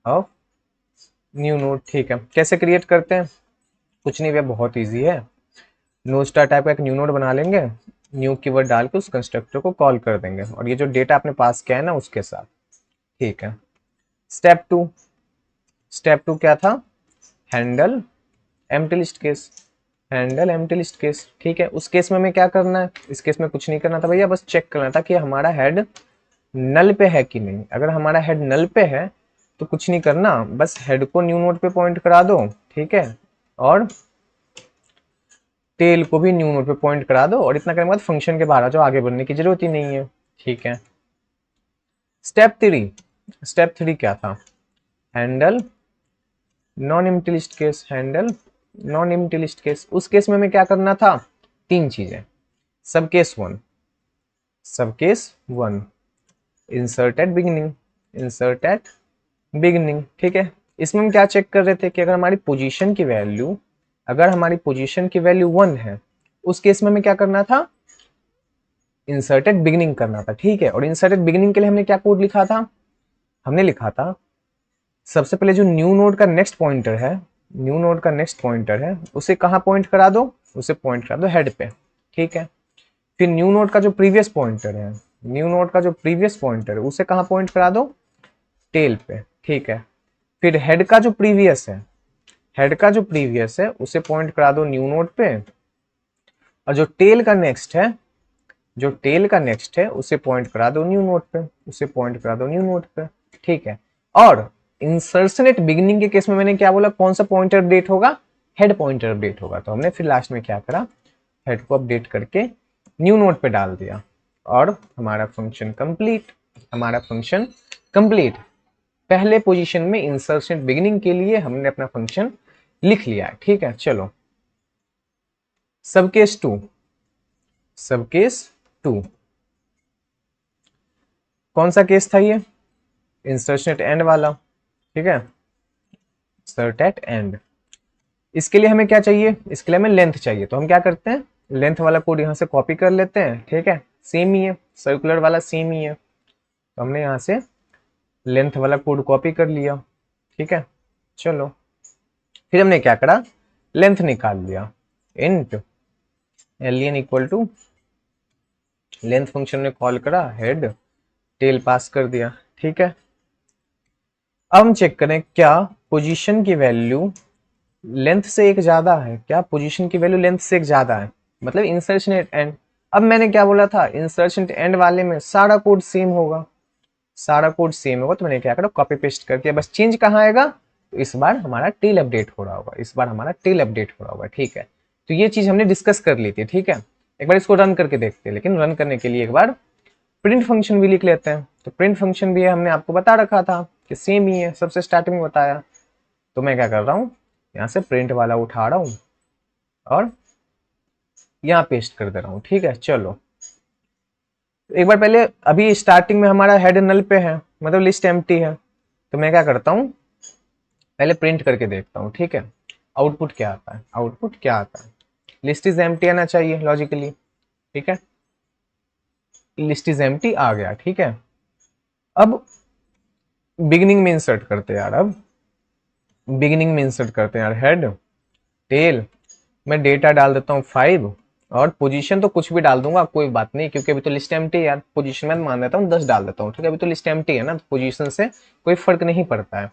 ऑफ न्यू नोड, ठीक है। कैसे क्रिएट करते हैं, कुछ नहीं भैया, बहुत इजी है। नो स्टार टाइप का एक न्यू नोड बना लेंगे, न्यू कीवर्ड डाल के उस कंस्ट्रक्टर को कॉल कर देंगे, और ये जो डेटा आपने पास किया है ना उसके साथ, ठीक है। स्टेप टू, स्टेप टू क्या था, handle empty list case, handle empty list case, ठीक है। उस केस में हमें क्या करना है, इस केस में कुछ नहीं करना था भैया, बस चेक करना था कि हमारा हेड नल पे है कि नहीं। अगर हमारा हेड नल पे है तो कुछ नहीं करना, बस हेड को न्यू नोड पे पॉइंट करा दो, ठीक है, और टेल को भी न्यू नोड पे पॉइंट करा दो, और इतना करने के बाद फंक्शन के बाहर आ जाओ, आगे बढ़ने की जरूरत ही नहीं है, ठीक है। स्टेप थ्री, स्टेप थ्री क्या था, handle non empty list case, handle non empty list case. उस केस में हमें क्या करना था, तीन चीजें, सब केस वन, सब case one, insert at beginning, insert at beginning, ठीक है। इसमें हम क्या चेक कर रहे थे कि अगर हमारी पोजीशन की वैल्यू, अगर हमारी पोजीशन की वैल्यू 1 है, उस केस में हमें क्या करना था, इंसर्ट एट बिगिनिंग करना था, ठीक है। और इंसर्ट एट बिगिनिंग के लिए हमने क्या कोड लिखा था, हमने लिखा था सबसे पहले जो न्यू नोड का नेक्स्ट पॉइंटर है, न्यू नोड का नेक्स्ट पॉइंटर है, उसे कहाँ पॉइंट करा दो, उसे पॉइंट करा दो हेड पे, ठीक है। फिर न्यू नोड का जो प्रीवियस पॉइंटर है, न्यू नोड का जो प्रीवियस पॉइंटर है उसे कहाँ पॉइंट करा दो, टेल पे, ठीक है। फिर हेड का जो प्रीवियस है, हेड का जो प्रीवियस है उसे पॉइंट करा दो न्यू नोड पे, और जो टेल का नेक्स्ट है, जो टेल का नेक्स्ट है उसे पॉइंट करा दो न्यू नोड पे, उसे पॉइंट करा दो न्यू नोड पे, ठीक है। और इंसर्शन एट बिगिनिंग के केस में मैंने क्या बोला, कौन सा पॉइंटर अपडेट होगा, हेड पॉइंटर अपडेट होगा। तो हमने फिर लास्ट में क्या करा, हेड को अपडेट करके न्यू नोड पे डाल दिया, और हमारा फंक्शन कंप्लीट, हमारा फंक्शन कंप्लीट। पहले पोजीशन में इंसर्शन बिगिनिंग के लिए हमने अपना फंक्शन लिख लिया है, ठीक है। चलो सब केस टू, सब केस टू, कौन सा केस था ये, इंसर्शन एट एंड वाला, ठीक है, इंसर्ट एट एंड। इसके लिए हमें क्या चाहिए, इसके लिए हमें लेंथ चाहिए, तो हम क्या करते हैं, लेंथ वाला कोड यहाँ से कॉपी कर लेते हैं, ठीक है। सेम ही है, सर्कुलर वाला सेम ही है, तो हमने यहाँ से लेंथ वाला कोड कॉपी कर लिया, ठीक है। चलो फिर हमने क्या करा, लेंथ निकाल लिया, int len equal to length function में कॉल करा, हेड टेल पास कर दिया, ठीक है। अब हम चेक करें क्या पोजीशन की वैल्यू लेंथ से एक ज्यादा है, क्या पोजीशन की वैल्यू लेंथ से एक ज्यादा है, मतलब इंसर्शन एट एंड। अब मैंने क्या बोला था, इंसर्शन एंड वाले में सारा कोड सेम होगा, सारा कोड सेम होगा, तो मैंने क्या करा, कॉपी पेस्ट कर दिया, बस चेंज कहाँ आएगा, तो इस बार हमारा टेल अपडेट हो रहा होगा, इस बार हमारा टेल अपडेट हो रहा होगा, ठीक है। तो ये चीज हमने डिस्कस कर ली थी, ठीक है। एक बार इसको रन करके देखते हैं, लेकिन रन करने के लिए एक बार प्रिंट फंक्शन भी लिख लेते हैं। तो प्रिंट फंक्शन भी हमने आपको बता रखा था कि सेम ही है, सबसे स्टार्टिंग में बताया। तो मैं क्या कर रहा हूँ, यहाँ से प्रिंट वाला उठा रहा हूँ और यहाँ पेस्ट कर दे रहा हूँ, ठीक है। चलो एक बार पहले, अभी स्टार्टिंग में हमारा हेड नल पे है, मतलब लिस्ट एम्प्टी है, तो मैं क्या करता हूँ, पहले प्रिंट करके देखता हूँ, ठीक है। आउटपुट क्या आता है, आउटपुट क्या आता है, लिस्ट इज एम्प्टी आना चाहिए लॉजिकली, ठीक है। लिस्ट इज एम्प्टी आ गया, ठीक है। अब बिगिनिंग में इंसर्ट करते हैं यार, अब बिगिनिंग में इंसर्ट करते हैं यार, हेड टेल, मैं डेटा डाल देता हूँ 5 और पोजीशन तो कुछ भी डाल दूंगा, कोई बात नहीं, क्योंकि अभी तो लिस्ट एम्प्टी है यार। पोजीशन में मान देता हूँ 10 डाल देता हूँ, ठीक है। अभी तो लिस्ट एम्प्टी है ना, पोजीशन से कोई फर्क नहीं पड़ता है।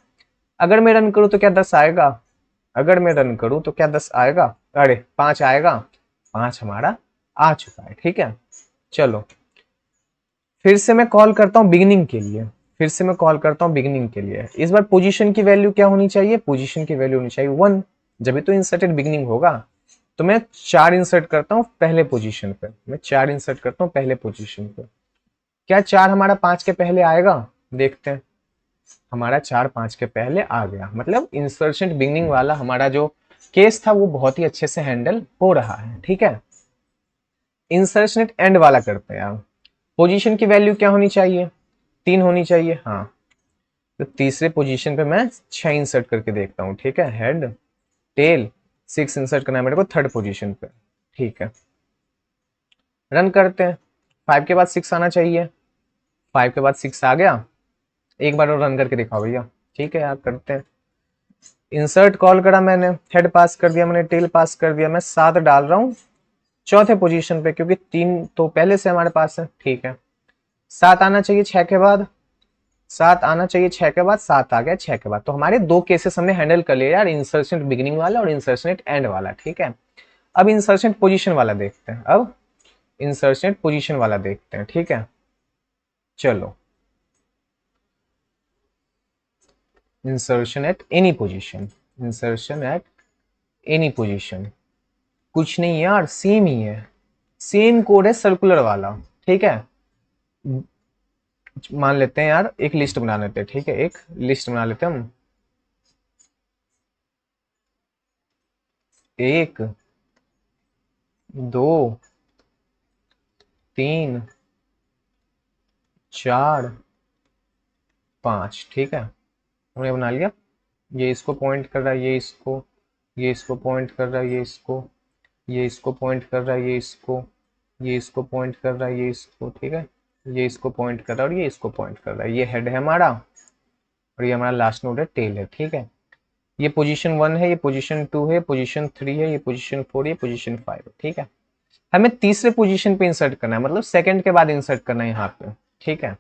अगर मैं रन करूँ तो क्या 10 आएगा, अगर मैं रन करूँ तो क्या 10 आएगा, अरे 5 आएगा, 5 हमारा आ चुका है, ठीक है। चलो फिर से मैं कॉल करता हूँ बिगिनिंग के लिए, फिर से मैं कॉल करता हूँ बिगिनिंग के लिए। इस बार पोजीशन की वैल्यू क्या होनी चाहिए, पोजीशन की वैल्यू होनी चाहिए 1, जब भी तो इंसर्टेड बिगिनिंग होगा। तो मैं 4 इंसर्ट करता हूँ पहले पोजीशन पे, मैं 4 इंसर्ट करता हूँ पहले पोजीशन पे। क्या 4 हमारा 5 के पहले आएगा, देखते हैं। हमारा 4 5 के पहले आ गया, मतलब इंसर्शन बिगिनिंग वाला हमारा जो केस था वो बहुत ही अच्छे से हैंडल हो रहा है, ठीक है। इंसर्शन एंड वाला करते हैं आप। पोजीशन की वैल्यू क्या होनी चाहिए, 3 होनी चाहिए, हाँ। तो तीसरे पोजीशन पे मैं 6 इंसर्ट करके देखता हूँ, ठीक है। हेड टेल 6 इंसर्ट करना है मेरे को थर्ड पोजीशन पे, ठीक है। रन करते हैं, 5 के बाद 6 आना चाहिए, 5 के बाद 6 आ गया। एक बार और रन करके दिखाओ भैया, ठीक है यार, करते हैं। इंसर्ट कॉल करा मैंने, हेड पास कर दिया मैंने, टेल पास कर दिया, मैं 7 डाल रहा हूँ चौथे पोजीशन पे, क्योंकि 3 तो पहले से हमारे पास है, ठीक है। 7 आना चाहिए 6 के बाद, 7 आना चाहिए 6 के बाद, 7 आ गया 6 के बाद। तो हमारे 2 केसेस हमने हैंडल कर लिया यार, इंसर्शन बिगिनिंग वाला और इंसर्शन एंड वाला, ठीक है। अब इंसर्शन पोजीशन वाला देखते हैं, अब इंसर्शन पोजीशन वाला देखते हैं, ठीक है। चलो insertion at any position, insertion at any position, कुछ नहीं यार, सेम ही है, सेम कोड है सर्कुलर वाला, ठीक है। मान लेते हैं यार, एक लिस्ट बना लेते हैं, ठीक है, एक लिस्ट बना लेते हैं हम। 1 2 3 4 5, ठीक है, हमने बना लिया। ये इसको पॉइंट कर रहा है, ये इसको पॉइंट कर रहा है, ये इसको पॉइंट कर रहा है, ये इसको पॉइंट कर रहा है, ये इसको, ठीक है, ये इसको पॉइंट कर रहा है और ये इसको पॉइंट कर रहा है। ये हेड है हमारा और ये हमारा लास्ट नोड है, टेल है, ठीक है। ये पोजीशन 1 है, ये पोजीशन 2 है, पोजीशन 3 है, ये पोजीशन 4, ये पोजीशन 5 है, ठीक है। हमें तीसरे पोजीशन पे इंसर्ट करना है, मतलब सेकंड के बाद इंसर्ट करना है यहाँ पे, ठीक है।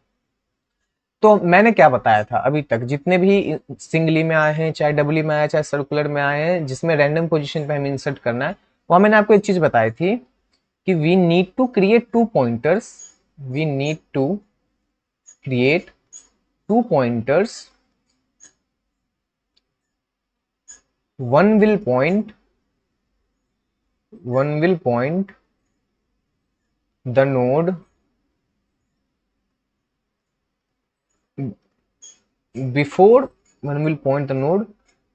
तो मैंने क्या बताया था अभी तक, जितने भी सिंगली में आए हैं, चाहे डबली में आए, चाहे सर्कुलर में आए हैं, जिसमें रैंडम पोजीशन पे हमें इंसर्ट करना है, वहां मैंने आपको एक चीज बताई थी कि we need to create 2 pointers, we need to create 2 pointers, one will point, one will point the node before, one will point the node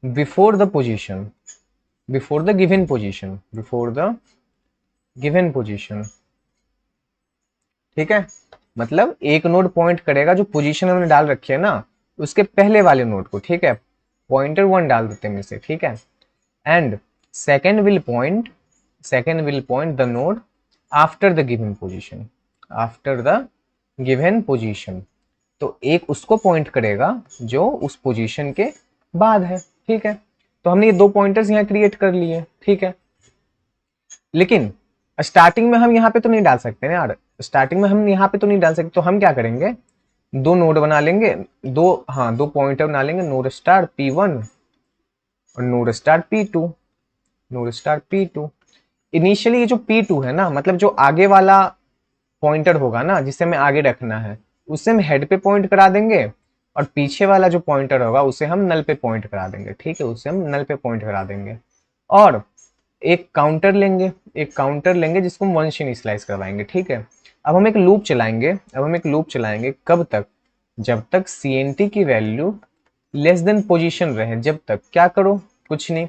before the position, before the given position, before the given position, ठीक है। मतलब एक node point करेगा जो position हमने डाल रखी है ना, उसके पहले वाले नोड को, ठीक है। पॉइंटर 1 डाल देते हैं इसे, ठीक है। And second will point, second will point the node after the given position, after the given position. तो एक उसको पॉइंट करेगा जो उस पोजीशन के बाद है, ठीक है। तो हमने ये 2 पॉइंटर्स यहाँ क्रिएट कर लिए, ठीक है। लेकिन स्टार्टिंग में हम यहाँ पे तो नहीं डाल सकते ना यार, स्टार्टिंग में हम यहाँ पे तो नहीं डाल सकते, तो हम क्या करेंगे, 2 नोड बना लेंगे, हाँ 2 पॉइंटर बना लेंगे, नोड स्टार P1 और node star P2, node star P2। Initially ये जो P2 है ना, मतलब जो आगे वाला पॉइंटर होगा ना, जिसे हमें आगे रखना है, उससे हम हेड पे पॉइंट करा देंगे, और पीछे वाला जो पॉइंटर होगा उसे हम नल पे पॉइंट करा देंगे, ठीक है, उसे हम नल पे पॉइंट करा देंगे। और एक काउंटर लेंगे, एक काउंटर लेंगे जिसको हम वंश इनिशियलाइज करवाएंगे, ठीक है। अब हम एक लूप चलाएंगे, अब हम एक लूप चलाएंगे, कब तक, जब तक CNT की वैल्यू लेस देन पोजीशन रहे, जब तक क्या करो, कुछ नहीं,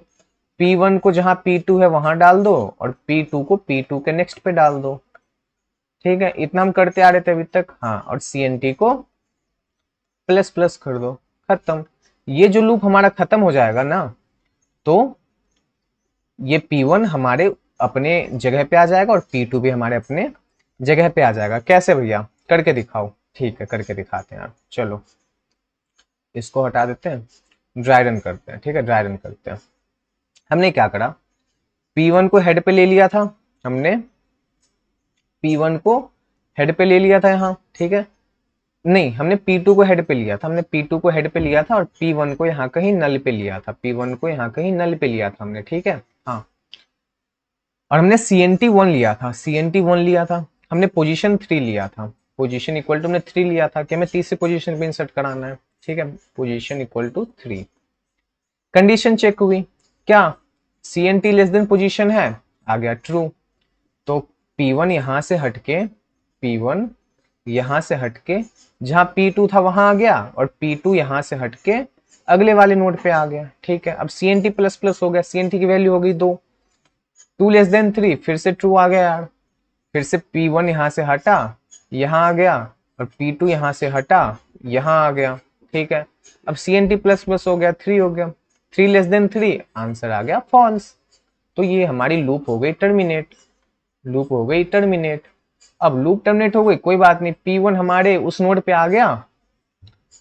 P1 को जहां P2 है वहां डाल दो और P2 को P2 के नेक्स्ट पे डाल दो, ठीक है। इतना हम करते आ रहे थे अभी तक, हाँ। और CNT को प्लस प्लस कर दो, खत्म। ये जो लूप हमारा खत्म हो जाएगा ना, तो ये P1 हमारे अपने जगह पे आ जाएगा और P2 भी हमारे अपने जगह पे आ जाएगा। कैसे भैया, करके दिखाओ। ठीक है, करके दिखाते हैं यार। चलो इसको हटा देते हैं, ड्राई रन करते हैं। ठीक है, ड्राई रन करते हैं। हमने क्या करा, P1 को हेड पे ले लिया था, हमने P1 को हेड पे ले लिया था यहाँ। ठीक है, नहीं, हमने P2 को हेड पे लिया था, हमने P2 को हेड पे लिया था और P1 को यहाँ कहीं नल पे लिया था, P1 को यहाँ कहीं नल पे लिया था हमने। ठीक है, हाँ, और हमने CNT1 लिया था, CNT1 लिया था, हमने पोजीशन 3 लिया था, पोजीशन इक्वल टू हमने 3 लिया था कि हमें तीसरी पोजीशन पे इंसर्ट कराना है। ठीक है, position equal to 3। Condition check हुई, क्या CNT लेस देन पोजीशन है, आ गया ट्रू। तो P1 यहां से हटके, P1 यहां से हटके जहां P2 था वहां आ गया और P2 यहां से हटके अगले वाले नोड पे आ गया। ठीक है, अब CNT प्लस प्लस हो गया, CNT की वैल्यू हो गई 2, 2 लेस देन 3, फिर से ट्रू आ गया यार। फिर से P1 यहां से हटा, यहां आ गया और P2 यहां से हटा, यहां आ गया। ठीक है, अब CNT प्लस प्लस हो गया, 3 हो गया, 3 लेस देन 3, आंसर आ गया फॉल्स। तो ये हमारी लूप हो गई टर्मिनेट, लूप हो गई टर्मिनेट। अब लूप टर्मिनेट हो गई, कोई बात नहीं, P1 हमारे उस नोड पे आ गया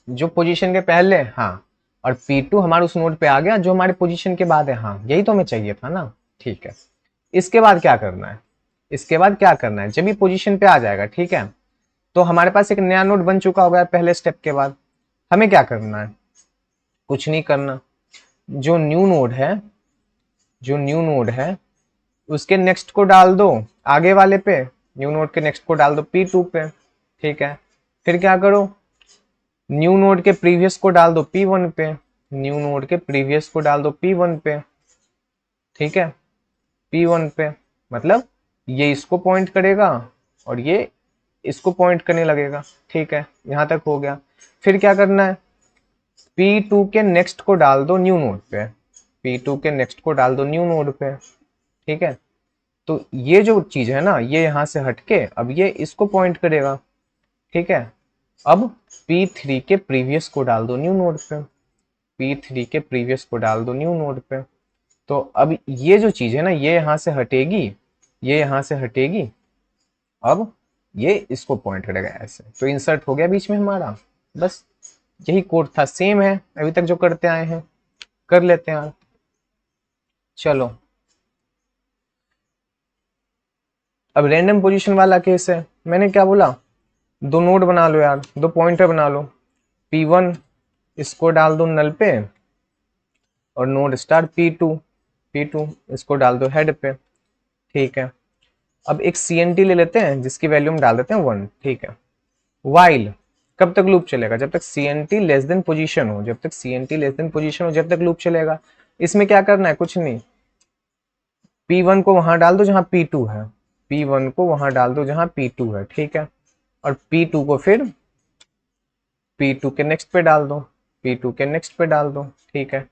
जो पोजीशन के पहले, हाँ, और P2 हमारे उस नोड पे आ गया जो हमारे पोजीशन के बाद है। हाँ, यही तो हमें चाहिए था ना। ठीक है, इसके बाद क्या करना है, इसके बाद क्या करना है, जब ये पोजीशन पे आ जाएगा, ठीक है, तो हमारे पास एक नया नोड बन चुका होगा पहले स्टेप के बाद। हमें क्या करना है, कुछ नहीं करना, जो न्यू नोड है, जो न्यू नोड है उसके नेक्स्ट को डाल दो आगे वाले पे, न्यू नोड के नेक्स्ट को डाल दो P2 पे। ठीक है, फिर क्या करो, न्यू नोड के प्रीवियस को डाल दो P1 पे, न्यू नोड के प्रीवियस को डाल दो P1 पे। ठीक है, P1 पे, मतलब ये इसको पॉइंट करेगा और ये इसको पॉइंट करने लगेगा। ठीक है, यहां तक हो गया। फिर क्या करना है, P2 के नेक्स्ट को डाल दो न्यू नोड पे, P2 के नेक्स्ट को डाल दो न्यू नोड पे। ठीक है, तो ये जो चीज है ना, ये यहां से हटके अब ये इसको पॉइंट करेगा। ठीक है, अब P3 के प्रीवियस को डाल दो न्यू नोड पे, P3 के प्रीवियस को डाल दो न्यू नोड पे। तो अब ये जो चीज है ना, ये यहां से हटेगी, ये यहां से हटेगी, अब ये इसको पॉइंट करेगा ऐसे, तो इंसर्ट हो गया बीच में हमारा। बस यही कोड था, सेम है अभी तक जो करते आए हैं, कर लेते हैं यार। चलो अब रैंडम पोजीशन वाला केस है, मैंने क्या बोला, दो नोड बना लो यार, दो पॉइंटर बना लो, P1 इसको डाल दो नल पे और नोड स्टार P2 इसको डाल दो हेड पे। ठीक है, अब एक CNT ले लेते हैं जिसकी वैल्यू हम डाल देते हैं 1। ठीक है, वाइल कब तक लूप चलेगा, जब तक CNT लेस देन पोजीशन हो, जब तक CNT लेस देन पोजीशन हो जब तक लूप चलेगा। इसमें क्या करना है, कुछ नहीं, P1 को वहां डाल दो जहां P2 है, P1 को वहां डाल दो जहां P2 है। ठीक है, और P2 को फिर P2 के नेक्स्ट पे डाल दो, P2 के नेक्स्ट पे डाल दो। ठीक है,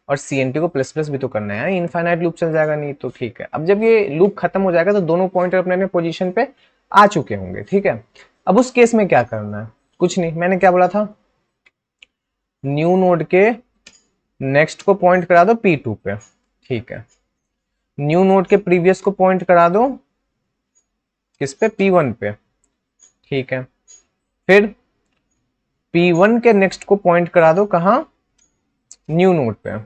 और CNT को प्लस प्लस भी तो करना है, इनफाइनाइट लूप चल जाएगा नहीं तो। ठीक है, अब जब ये लूप खत्म हो जाएगा तो दोनों पॉइंटर अपने अपने पोजीशन पे आ चुके होंगे। ठीक है, अब उस केस में क्या करना है, कुछ नहीं, मैंने क्या बोला था, न्यू नोड के नेक्स्ट को पॉइंट करा दो P2 पे। ठीक है, न्यू नोड के प्रीवियस को पॉइंट करा दो किस पे, P1 पे। ठीक है, फिर P1 के नेक्स्ट को पॉइंट करा दो कहा, न्यू नोड पे,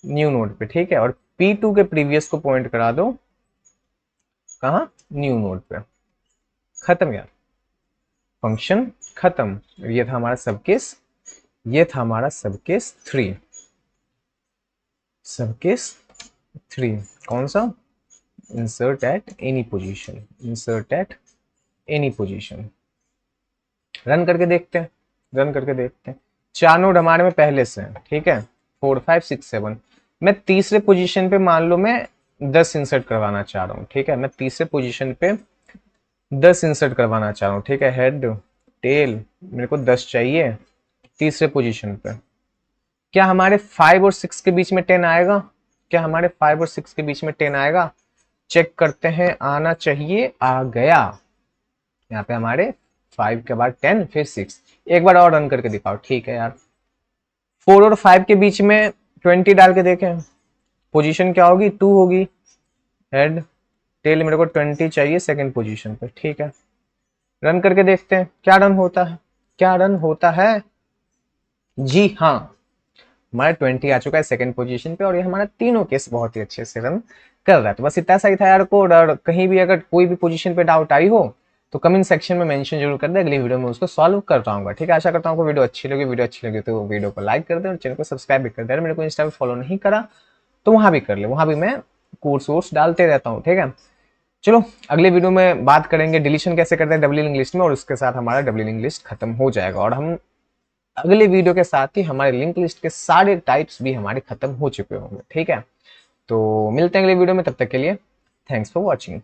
न्यू नोड पे। ठीक है, और P2 के प्रीवियस को पॉइंट करा दो कहा, न्यू नोड पे। खत्म यार, फंक्शन खत्म। ये था हमारा सब केस, ये था हमारा सब केस 3, सब केस 3 कौन सा, insert at any position, insert at any position. Run करके देखते हैं, रन करके देखते हैं। 4 नोड हमारे में पहले से हैं। ठीक है, 4 5 6 7, मैं तीसरे पोजीशन पे मान लो मैं 10 इंसर्ट करवाना चाह रहा हूँ। ठीक है, मैं तीसरे पोजीशन पे 10 इंसर्ट करवाना चाह रहा हूँ। ठीक है, हेड टेल मेरे को 10 चाहिए तीसरे पोजीशन पे। क्या हमारे 5 और 6 के बीच में 10 आएगा, क्या हमारे 5 और 6 के बीच में 10 आएगा, चेक करते हैं, आना चाहिए, आ गया। यहाँ पे हमारे 5 के बाद 10 फिर 6, एक बार और रन करके दिखाओ। ठीक है यार, 4 और 5 के बीच में 20 डाल के देखें, पोजीशन क्या होगी, 2 होगी। हेड टेल मेरे को 20 चाहिए सेकंड पोजीशन पे, ठीक है। रन करके देखते हैं क्या रन होता है, क्या रन होता है। जी हाँ, हमारा 20 आ चुका है सेकंड पोजीशन पे और ये हमारा तीनों केस बहुत ही अच्छे से रन कर रहा है। तो बस इतना सही था यार कोड, और कहीं भी अगर कोई भी पोजीशन पे डाउट आई हो तो कमेंट सेक्शन में मेंशन जरूर कर दे, अगली वीडियो में उसको सॉल्व कर पाऊंगा, ठीक है। आशा करता हूँ आपको वीडियो अच्छी लगी तो वीडियो को लाइक कर दे और चैनल को सब्सक्राइब भी कर दे। मेरे को इंस्टा पे फॉलो नहीं करा तो वहां भी कर ले, वहां भी मैं कोर्स वोर्स डालते रहता हूँ, ठीक है। चलो अगले वीडियो में बात करेंगे डिलीशन कैसे करते हैं डबल लिंक लिस्ट में, और उसके साथ हमारा डबल लिंक लिस्ट खत्म हो जाएगा, और हम अगले वीडियो के साथ ही हमारे लिंक लिस्ट के सारे टाइप्स भी हमारे खत्म हो चुके होंगे, ठीक है। तो मिलते हैं अगले वीडियो में, तब तक के लिए थैंक्स फॉर वॉचिंग।